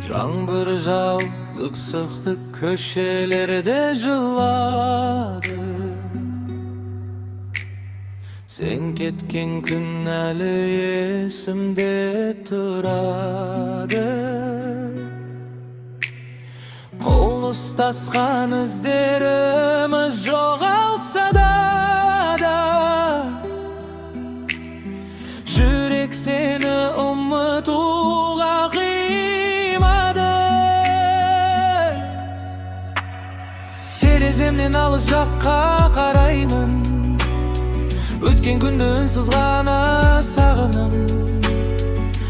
Жаңбыр жауып ыстық köşelerde жылады. Sen ketken gün әлі есімде тұрады. Қол ұстасқан іздеріміз жоғалса да, жүрек сені ұмытуға қимады. Тереземнен алыс жаққа қараймын, өткен күнді үнсіз ғана сағынам.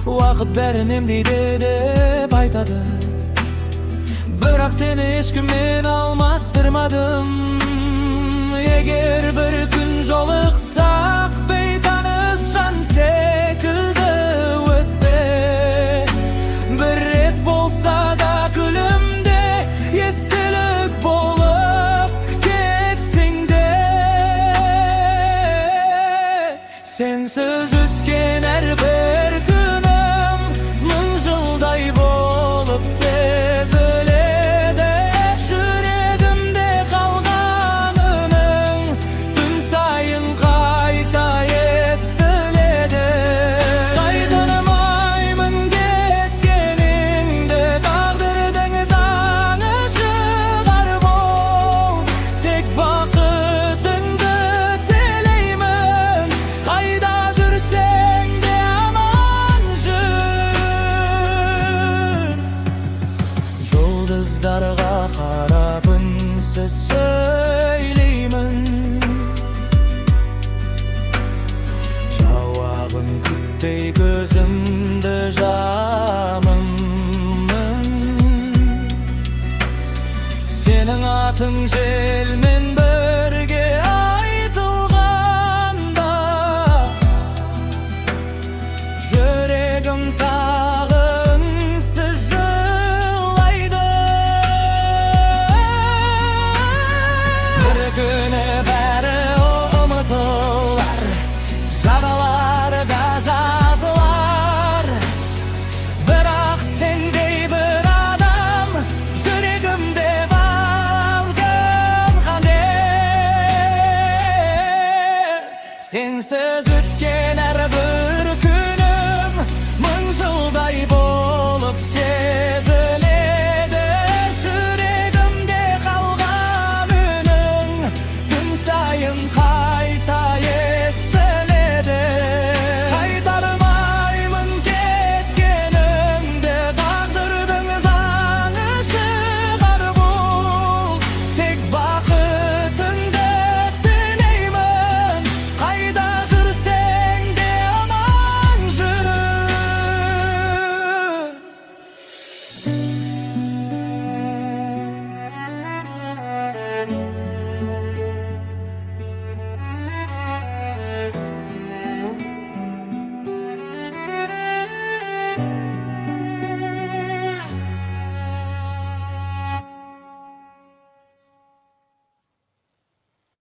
Уақыт бәрін емдейді деп айтады, бірақ сені ешкіммен алмастырмадым. Егер бір күн жолықсақ, бейтаныс жан секілді өтпе. Бір рет болса да күлімде естелік болып кетсең де. Сенсіз өткен әрбір күнім мың жылдай болып сезіледі. Жүрегімде қалған үнің түн сайын қайта естіледі. Қайтармаймын кеткеніңді, тағдырдың заңы шығар бол. Тек бақытыңды тілеймін, қайда жүрсең де аман жүр. Жұлдыздарға қарап үнсіз сөйлеймін, жауабын күтпей көзімді жамымын. Сенің атың